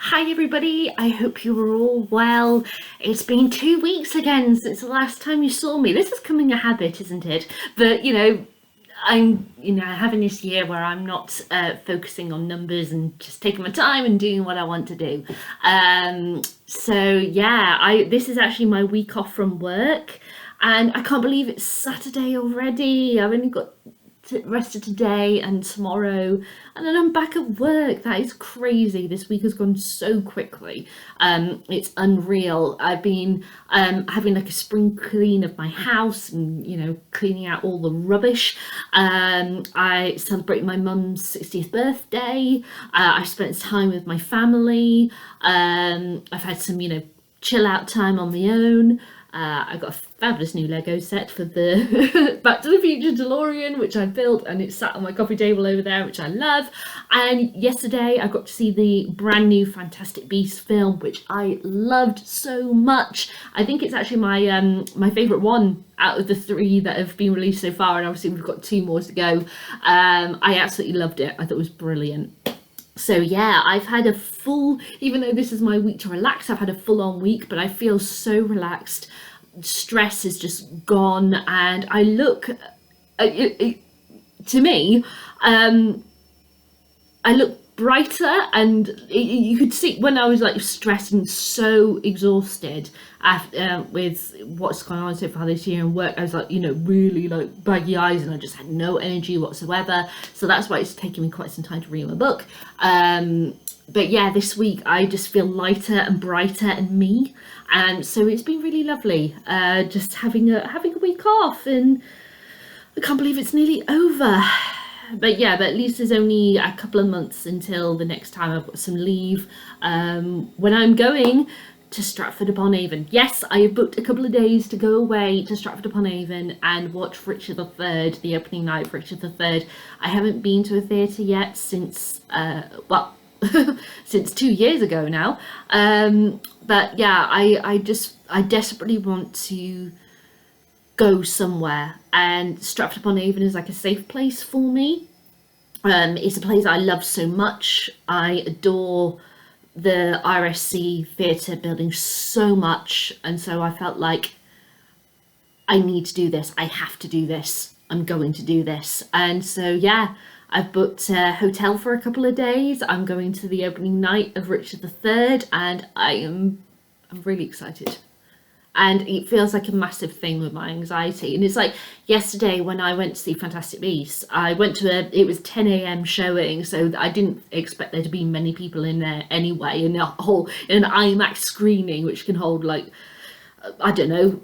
Hi everybody, I hope you're all well. It's been 2 weeks again since the last time you saw me. This is becoming a habit, isn't it? But I'm having this year where I'm not focusing on numbers and just taking my time and doing what I want to do. So yeah, I this is actually my week off from work, and I can't believe it's Saturday already. I've only got rest of today and tomorrow, and then I'm back at work. That is crazy. This week has gone so quickly. It's unreal. I've been having like a spring clean of my house and cleaning out all the rubbish. I celebrated my mum's 60th birthday. I spent time with my family. I've had some chill out time on my own. I got a fabulous new Lego set for the Back to the Future DeLorean, which I built, and it's sat on my coffee table over there, which I love. And yesterday I got to see the brand new Fantastic Beasts film, which I loved so much. I think it's actually my favourite one out of the three that have been released so far, and obviously we've got two more to go. I absolutely loved it. I thought it was brilliant. So yeah, I've had a full, even though this is my week to relax, I've had a full on week, but I feel so relaxed. Stress is just gone, and I look, to me, I look brighter, and you could see when I was like stressed and so exhausted after with what's gone on so far this year and work. I was like, really like baggy eyes, and I just had no energy whatsoever. So that's why it's taken me quite some time to read my book. But yeah, this week I just feel lighter and brighter and me, and so it's been really lovely. Just having a week off, and I can't believe it's nearly over. But yeah, but at least there's only a couple of months until the next time I've got some leave, when I'm going to Stratford upon Avon. Yes, I have booked a couple of days to go away to Stratford upon Avon and watch Richard III, the opening night of Richard III. I haven't been to a theatre yet since, since 2 years ago now. But yeah, I desperately want to go somewhere, and Stratford upon Avon is like a safe place for me. It's a place I love so much. I adore the RSC theatre building so much, and so I felt like I need to do this. I have to do this. I'm going to do this. And so yeah, I've booked a hotel for a couple of days. I'm going to the opening night of Richard III, and I'm really excited. And it feels like a massive thing with my anxiety. And it's like yesterday when I went to see Fantastic Beasts, I went to it was 10 a.m. showing, so I didn't expect there to be many people in there anyway, in in an IMAX screening, which can hold like, I don't know,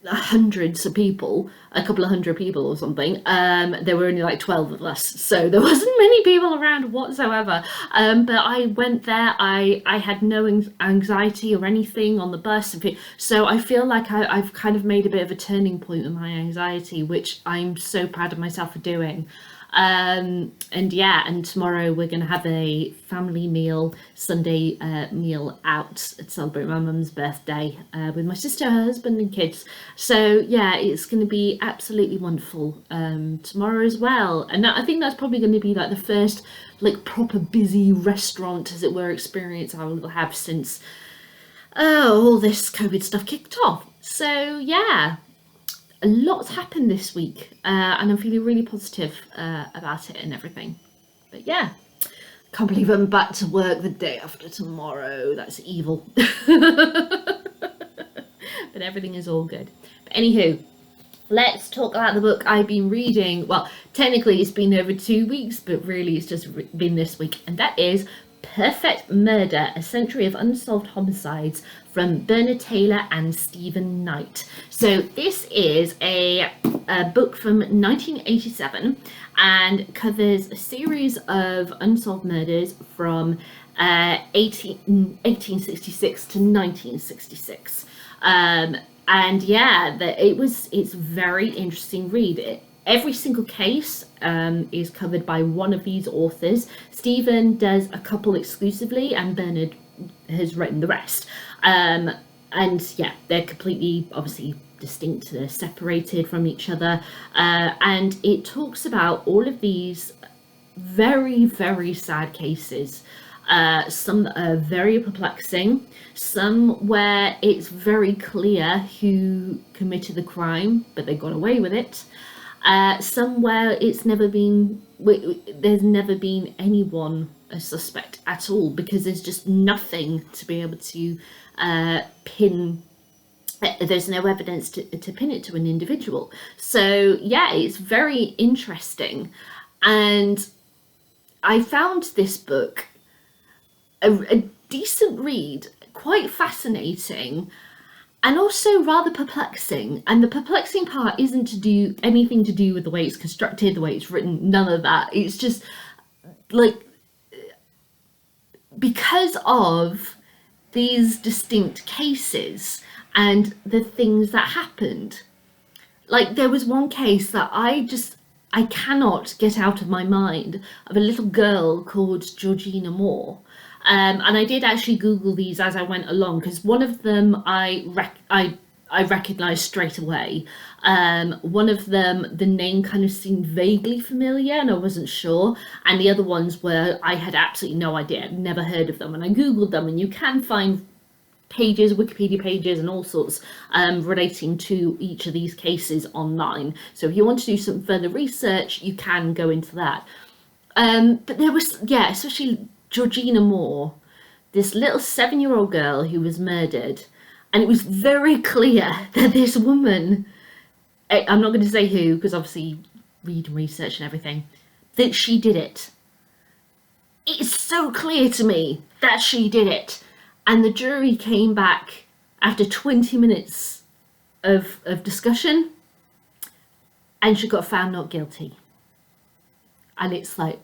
hundreds of people, a couple of hundred people or something. There were only like 12 of us, so there wasn't many people around whatsoever. But I went there. I had no anxiety or anything on the bus, so I feel like I've kind of made a bit of a turning point with my anxiety, which I'm so proud of myself for doing. And yeah, and tomorrow we're going to have a family meal, Sunday meal out to celebrate my mum's birthday, with my sister, her husband, and kids. So yeah, it's going to be absolutely wonderful tomorrow as well. And I think that's probably going to be like the first like proper busy restaurant, as it were, experience I will have since all this COVID stuff kicked off. So yeah, a lot's happened this week, and I'm feeling really positive about it and everything. But yeah, can't believe I'm back to work the day after tomorrow. That's evil. But everything is all good. But anywho, let's talk about the book I've been reading. Well, technically it's been over 2 weeks, but really it's just been this week, and that is Perfect Murder, A Century of Unsolved Homicides, from Bernard Taylor and Stephen Knight. So this is a book from 1987 and covers a series of unsolved murders from 1866 to 1966. And yeah, it's a very interesting read. Every single case is covered by one of these authors. Stephen does a couple exclusively, and Bernard has written the rest. And yeah, they're completely, obviously, distinct. They're separated from each other. And it talks about all of these very, very sad cases. some that are very perplexing, some where it's very clear who committed the crime, but they got away with it. Some where there's never been anyone a suspect at all, because there's just nothing to be able to pin. There's no evidence to pin it to an individual. So yeah, it's very interesting. And I found this book a decent read, quite fascinating, and also rather perplexing. And the perplexing part isn't anything to do with the way it's constructed, the way it's written, none of that. It's just like, because of these distinct cases and the things that happened. Like, there was one case that I cannot get out of my mind, of a little girl called Georgina Moore. And I did actually Google these as I went along, because one of them I recognised straight away. One of them, the name kind of seemed vaguely familiar and I wasn't sure. And the other ones were, I had absolutely no idea, I'd never heard of them. And I Googled them, and you can find pages, Wikipedia pages and all sorts relating to each of these cases online. So if you want to do some further research, you can go into that. But there was, especially Georgina Moore, this little 7-year-old girl who was murdered. And it was very clear that this woman, I'm not going to say who, because obviously read and research and everything, that she did it. It's so clear to me that she did it. And the jury came back after 20 minutes of discussion, and she got found not guilty. And it's like,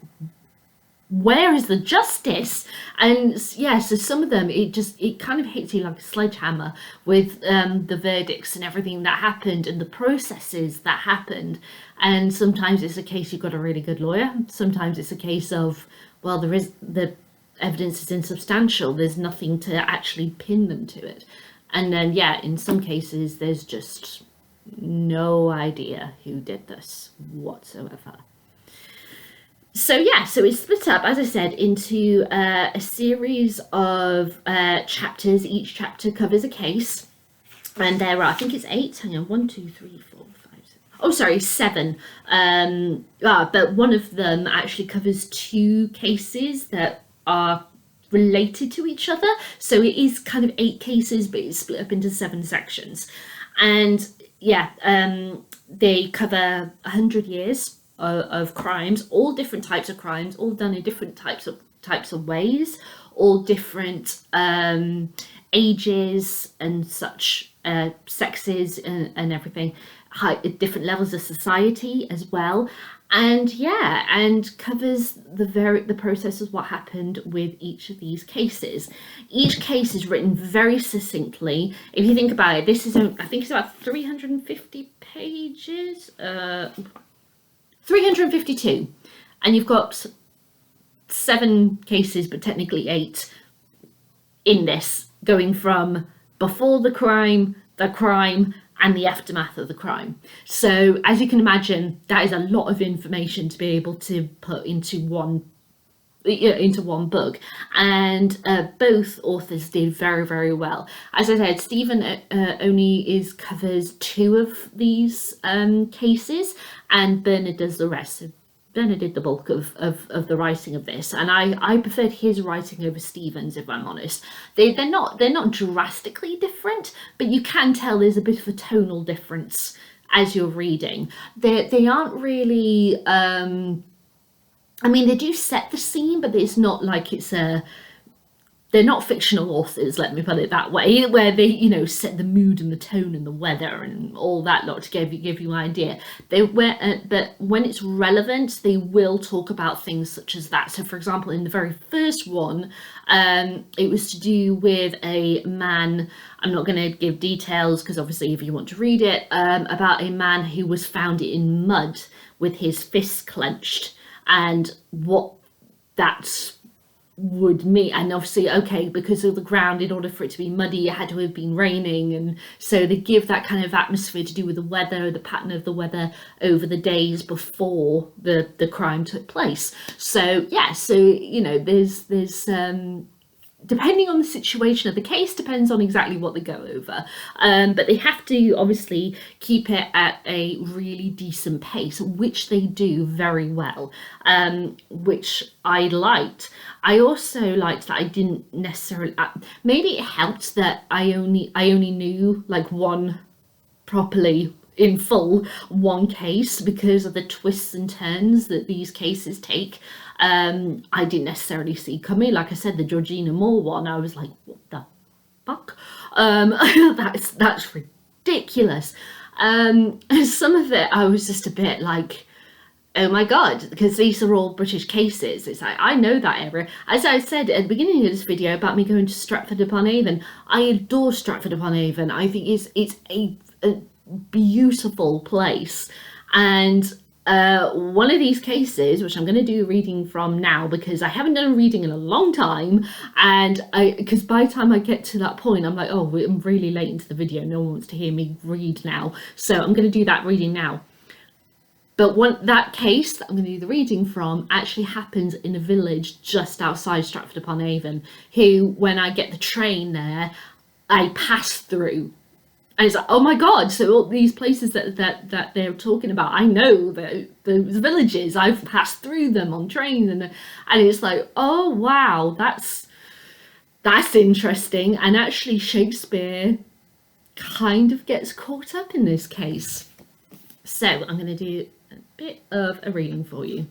where is the justice? And yeah, so some of them, it kind of hits you like a sledgehammer with the verdicts and everything that happened and the processes that happened. And sometimes it's a case you've got a really good lawyer. Sometimes it's a case of, well, the evidence is insubstantial. There's nothing to actually pin them to it. And then, in some cases, there's just no idea who did this whatsoever. So it's split up, as I said, into a series of chapters. Each chapter covers a case, and there are, I think it's 8. Hang on, 1, 2, 3, 4, 5, 6. Oh, sorry, 7. But one of them actually covers 2 cases that are related to each other. So it is kind of 8 cases, but it's split up into 7 sections. And they cover 100 years of crimes, all different types of crimes, all done in different types of ways, all different ages and such, sexes and everything, different levels of society as well. And and covers the process of what happened with each of these cases. Each case is written very succinctly. If you think about it, this is, I think it's about 350 pages, 352, and you've got 7 cases, but technically 8 in this, going from before the crime, and the aftermath of the crime. So as you can imagine, that is a lot of information to be able to put into one book, and both authors did very, very well. As I said, Stephen only covers 2 of these cases, and Bernard does the rest. So Bernard did the bulk of the writing of this, and I preferred his writing over Stephen's, if I'm honest. They're not drastically different, but you can tell there's a bit of a tonal difference as you're reading. They aren't really. I mean, they do set the scene, but it's not like they're not fictional authors, let me put it that way, where they, set the mood and the tone and the weather and all that lot to give you an idea. But when it's relevant, they will talk about things such as that. So, for example, in the very first one, it was to do with a man. I'm not going to give details because obviously if you want to read it, about a man who was found in mud with his fists clenched. And what that's would mean, and obviously, okay, because of the ground, in order for it to be muddy, it had to have been raining, and so they give that kind of atmosphere to do with the weather, the pattern of the weather over the days before the crime took place. So yeah, so there's depending on the situation of the case, depends on exactly what they go over. But they have to obviously keep it at a really decent pace, which they do very well, which I liked. I also liked that I didn't necessarily. Maybe it helped that I only knew like one properly in full one case because of the twists and turns that these cases take. I didn't necessarily see coming. Like I said, the Georgina Moore one, I was like, what the fuck? That's ridiculous. Some of it, I was just a bit like, oh my god, because these are all British cases. It's like, I know that area. As I said at the beginning of this video about me going to Stratford-upon-Avon, I adore Stratford-upon-Avon. I think it's a beautiful place, and one of these cases, which I'm going to do a reading from now because I haven't done a reading in a long time, and because by the time I get to that point, I'm like, oh, I'm really late into the video, no one wants to hear me read now, so I'm going to do that reading now. But that case that I'm going to do the reading from actually happens in a village just outside Stratford-upon-Avon, who, when I get the train there, I pass through. And it's like, oh my god, so all these places that they're talking about, I know that those villages, I've passed through them on trains, and it's like, oh wow, that's interesting. And actually Shakespeare kind of gets caught up in this case. So I'm going to do a bit of a reading for you.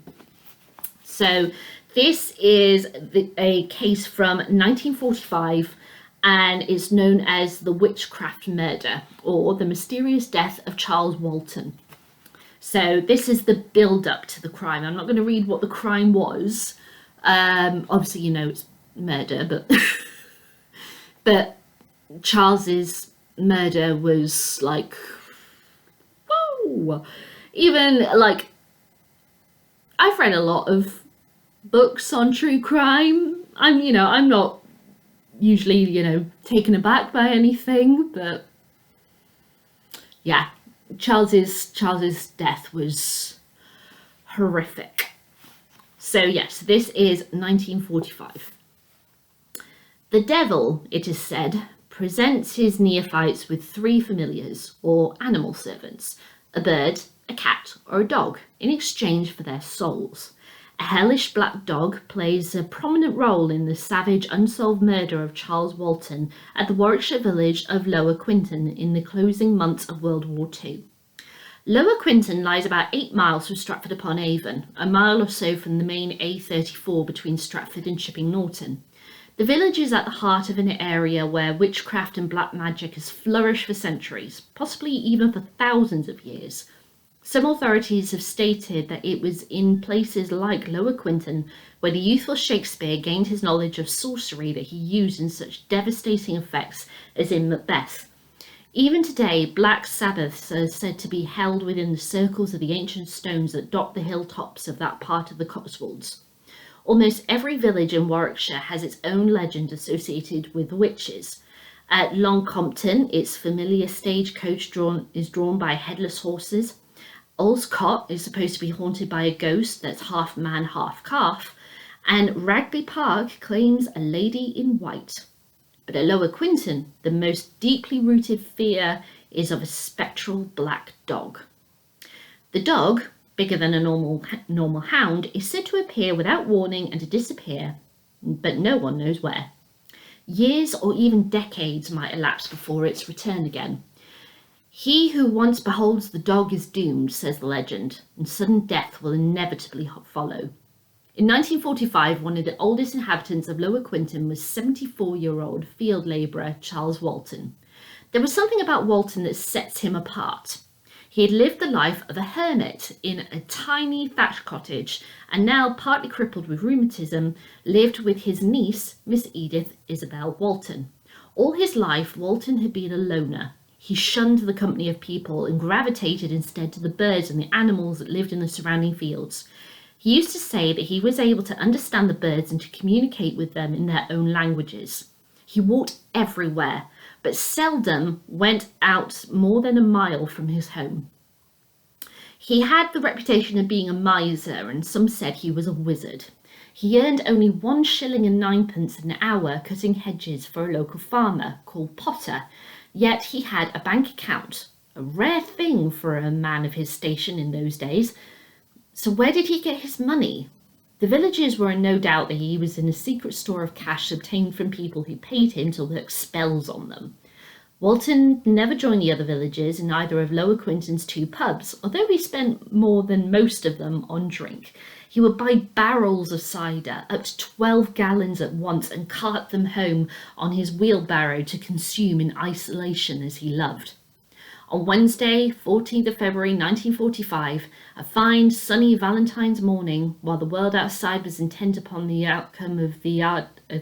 So this is a case from 1945, and is known as the Witchcraft Murder, or the Mysterious Death of Charles Walton. So this is the build-up to the crime. I'm not going to read what the crime was. Obviously, it's murder, but but Charles's murder was like, whoa. Even like, I've read a lot of books on true crime. I'm not usually, taken aback by anything, but yeah, Charles's death was horrific. So yes, this is 1945. The devil, it is said, presents his neophytes with 3 familiars, or animal servants, a bird, a cat, or a dog, in exchange for their souls. A hellish black dog plays a prominent role in the savage unsolved murder of Charles Walton at the Warwickshire village of Lower Quinton in the closing months of World War II. Lower Quinton lies about 8 miles from Stratford-upon-Avon, a mile or so from the main A34 between Stratford and Chipping Norton. The village is at the heart of an area where witchcraft and black magic has flourished for centuries, possibly even for thousands of years. Some authorities have stated that it was in places like Lower Quinton where the youthful Shakespeare gained his knowledge of sorcery that he used in such devastating effects as in Macbeth. Even today, black sabbaths are said to be held within the circles of the ancient stones that dot the hilltops of that part of the Cotswolds. Almost every village in Warwickshire has its own legend associated with witches. At Longcompton, its familiar stagecoach is drawn by headless horses. Olscott is supposed to be haunted by a ghost that's half man, half calf, and Ragby Park claims a lady in white. But at Lower Quinton, the most deeply rooted fear is of a spectral black dog. The dog, bigger than a normal hound, is said to appear without warning and to disappear, but no one knows where. Years or even decades might elapse before its return again. He who once beholds the dog is doomed, says the legend, and sudden death will inevitably follow. In 1945, one of the oldest inhabitants of Lower Quinton was 74-year-old field labourer Charles Walton. There was something about Walton that sets him apart. He had lived the life of a hermit in a tiny thatched cottage, and now, partly crippled with rheumatism, lived with his niece, Miss Edith Isabel Walton. All his life, Walton had been a loner. He shunned the company of people and gravitated instead to the birds and the animals that lived in the surrounding fields. He used to say that he was able to understand the birds and to communicate with them in their own languages. He walked everywhere, but seldom went out more than a mile from his home. He had the reputation of being a miser, and some said he was a wizard. He earned only 1 shilling and 9 pence an hour cutting hedges for a local farmer called Potter, yet he had a bank account, a rare thing for a man of his station in those days. So where did he get his money? The villagers were in no doubt that he was in a secret store of cash obtained from people who paid him to work spells on them. Walton never joined the other villagers in either of Lower Quinton's 2 pubs, although he spent more than most of them on drink. He would buy barrels of cider, up to 12 gallons at once, and cart them home on his wheelbarrow to consume in isolation as he loved. On Wednesday, 14th of February 1945, a fine sunny Valentine's morning, while the world outside was intent upon the outcome of the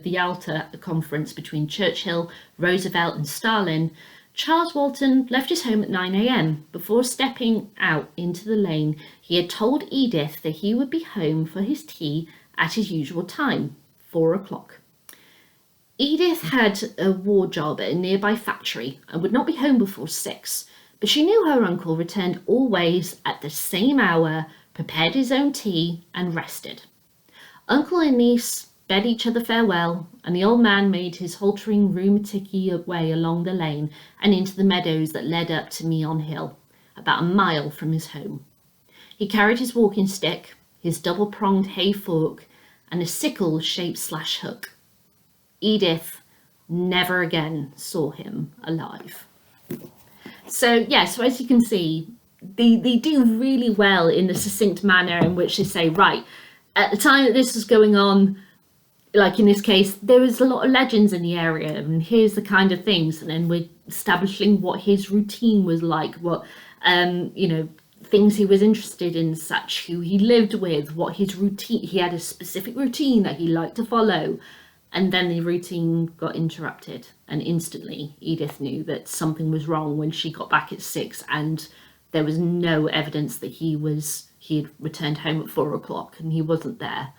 Yalta conference between Churchill, Roosevelt and Stalin, Charles Walton left his home at 9 a.m. Before stepping out into the lane, he had told Edith that he would be home for his tea at his usual time, 4 o'clock. Edith had a war job at a nearby factory and would not be home before 6. But she knew her uncle returned always at the same hour, prepared his own tea, and rested. Uncle and niece bade each other farewell, and the old man made his halting rheumatic way along the lane and into the meadows that led up to Meon Hill, about a mile from his home. He carried his walking stick, his double-pronged hay fork, and a sickle-shaped slash-hook. Edith never again saw him alive. So as you can see, they do really well in the succinct manner in which they say, right, at the time that this was going on, like in this case, there was a lot of legends in the area, and here's the kind of things, and then we're establishing what his routine was like, what, things he was interested in, such, who he lived with, what his routine, he had a specific routine that he liked to follow. And then the routine got interrupted, and instantly Edith knew that something was wrong when she got back at 6, and there was no evidence that he had returned home at 4 o'clock and he wasn't there,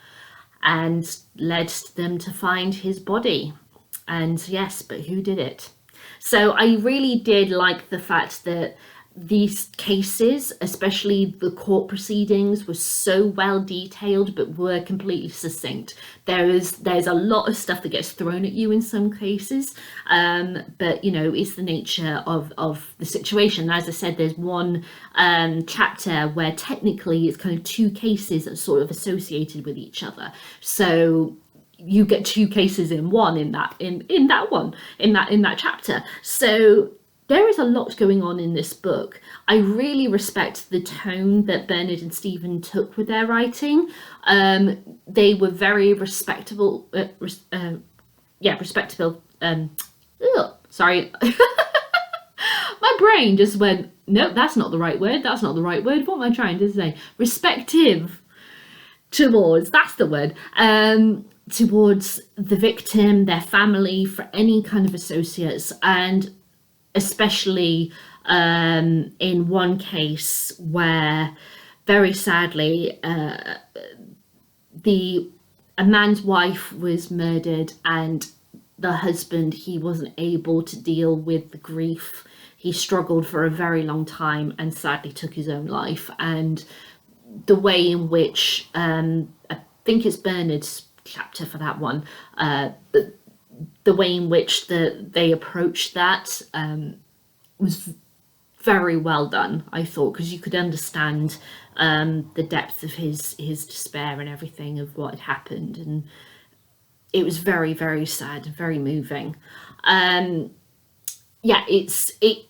and led them to find his body. And yes, but who did it? So I really did like the fact that these cases, especially the court proceedings, were so well detailed but were completely succinct. There's a lot of stuff that gets thrown at you in some cases, but it's the nature of the situation. As I said, there's one chapter where technically it's kind of 2 cases that are sort of associated with each other, so you get 2 cases in one in that chapter. So there is a lot going on in this book. I really respect the tone that Bernard and Stephen took with their writing. They were very respectable. Respectable. Sorry. My brain just went, no, that's not the right word. That's not the right word. What am I trying to say? Respective towards, that's the word. Towards the victim, their family, for any kind of associates, and especially in one case where, very sadly, a man's wife was murdered, and the husband, he wasn't able to deal with the grief. He struggled for a very long time and sadly took his own life. And the way in which, I think it's Bernard's chapter for that one, the way in which they approached that was very well done, I thought, because you could understand the depth of his despair and everything of what had happened, and it was very, very sad and very moving. It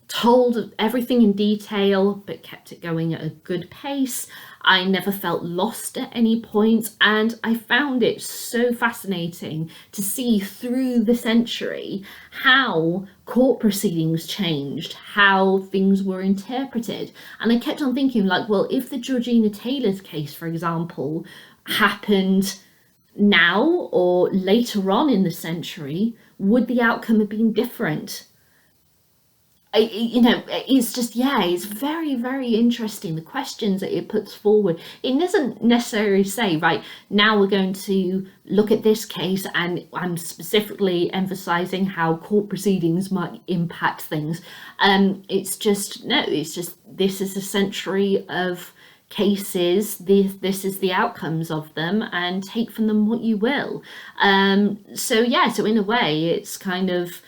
told everything in detail but kept it going at a good pace. I never felt lost at any point, and I found it so fascinating to see through the century how court proceedings changed, how things were interpreted. And I kept on thinking, like, well, if the Georgina Taylor's case, for example, happened now or later on in the century, would the outcome have been different? it's just, yeah, it's very, very interesting, the questions that it puts forward. It doesn't necessarily say, right, now we're going to look at this case, and I'm specifically emphasizing how court proceedings might impact things. It's just, no, it's just, this is a century of cases, this is the outcomes of them, and take from them what you will. So yeah, so in a way it's kind of,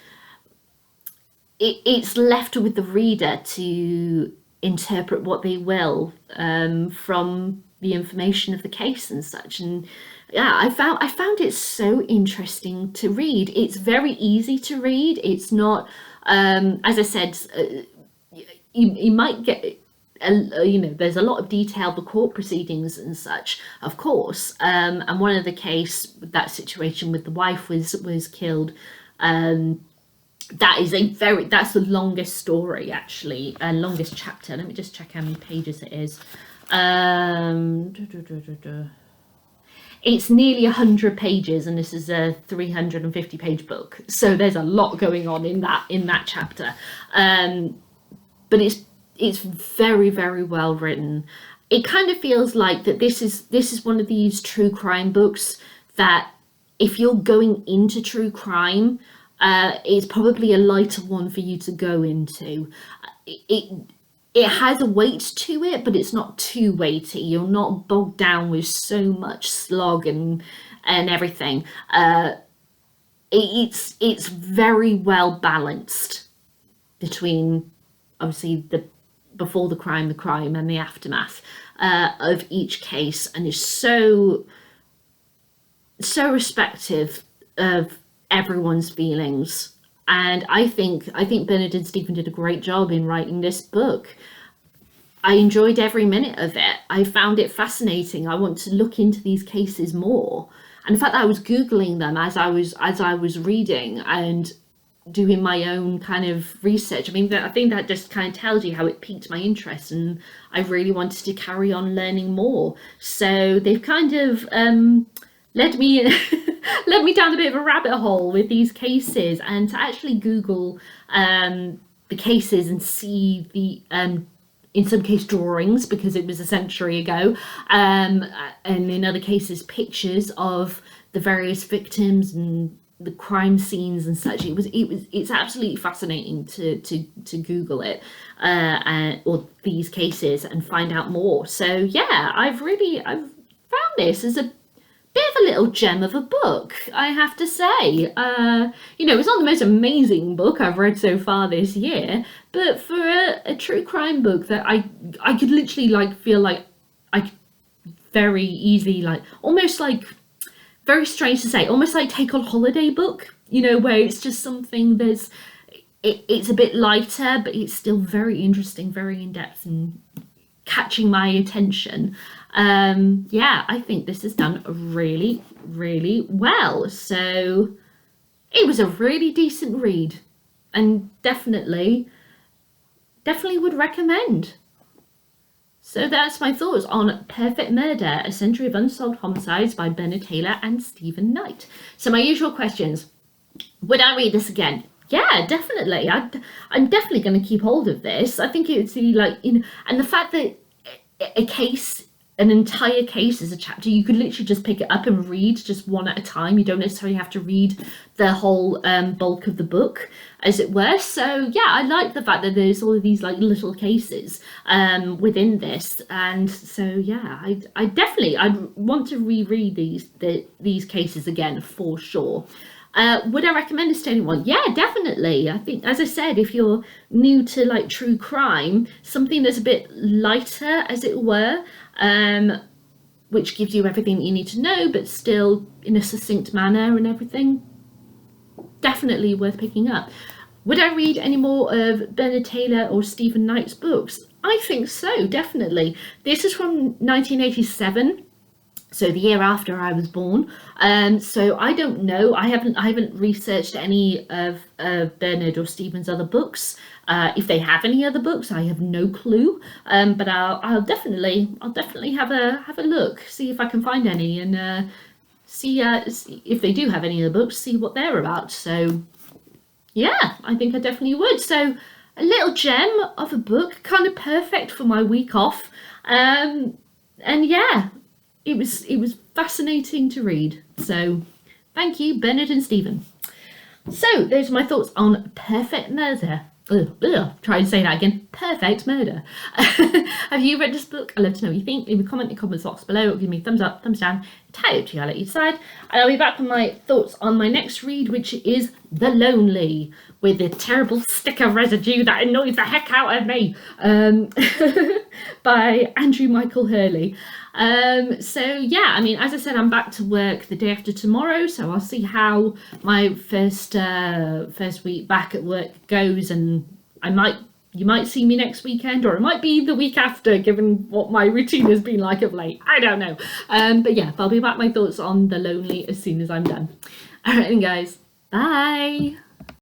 it's left with the reader to interpret what they will, from the information of the case and such. And yeah, I found it so interesting to read. It's very easy to read. It's not, as I said, you might get, there's a lot of detail, the court proceedings and such, of course. And one of the case, that situation with the wife was killed. That is that's the longest story, actually, longest chapter. Let me just check how many pages it is. It's nearly 100 pages, and this is a 350 page book. So there's a lot going on in that chapter. But it's very, very well written. It kind of feels like that this is one of these true crime books that, if you're going into true crime, it's probably a lighter one for you to go into. It has a weight to it, but it's not too weighty. You're not bogged down with so much slog and everything. It's very well balanced between, obviously, the before the crime, and the aftermath of each case, and is so respective of everyone's feelings. And I think Bernard and Stephen did a great job in writing this book. I enjoyed every minute of it. I found it fascinating. I want to look into these cases more. And in fact, I was Googling them as I was reading and doing my own kind of research. I mean, I think that just kind of tells you how it piqued my interest, and I really wanted to carry on learning more. So they've kind of led me down a bit of a rabbit hole with these cases, and to actually Google the cases and see the in some case drawings, because it was a century ago, and in other cases pictures of the various victims and the crime scenes and such. It's absolutely fascinating to Google it, or these cases, and find out more. So yeah, I've found this as a bit of a little gem of a book, I have to say. It's not the most amazing book I've read so far this year, but for a true crime book that I could literally feel like I could very easily, almost very strange to say, almost like take on holiday book, where it's just something it's a bit lighter, but it's still very interesting, very in-depth, and catching my attention. I think this is done really, really well. So it was a really decent read, and definitely would recommend. So that's my thoughts on Perfect Murder, A Century of Unsolved Homicides by Bernard Taylor and Stephen Knight. So my usual questions. Would I read this again? Yeah, definitely. I'm definitely going to keep hold of this. I think it's and the fact that an entire case is a chapter, you could literally just pick it up and read just one at a time. You don't necessarily have to read the whole bulk of the book, as it were. So yeah, I like the fact that there's all of these little cases within this. And so yeah, I'd want to reread these cases again for sure. Would I recommend this to anyone? Yeah, definitely. I think, as I said, if you're new to true crime, something that's a bit lighter, as it were, which gives you everything that you need to know, but still in a succinct manner and everything, definitely worth picking up. Would I read any more of Bernard Taylor or Stephen Knight's books? I think so, definitely. This is from 1987. So the year after I was born. So I don't know. I haven't researched any of Bernard or Stephen's other books. If they have any other books, I have no clue. But I'll definitely have a look, see if I can find any, and see if they do have any other books, see what they're about. So yeah, I think I definitely would. So a little gem of a book, kind of perfect for my week off. And yeah, it was fascinating to read. So thank you, Bernard and Stephen. So those are my thoughts on Perfect Murder. Try and say that again. Perfect Murder. Have you read this book? I'd love to know what you think. Leave a comment in the comments box below. Give me a thumbs up, thumbs down. Entirely up to you. I'll let you decide. And I'll be back with my thoughts on my next read, which is The Lonely, with the terrible sticker residue that annoys the heck out of me, by Andrew Michael Hurley. So yeah, I mean, as I said, I'm back to work the day after tomorrow, so I'll see how my first week back at work goes, and you might see me next weekend, or it might be the week after, given what my routine has been like of late. I don't know. But yeah, I'll be back with my thoughts on The Lonely as soon as I'm done. All right, then, guys. Bye.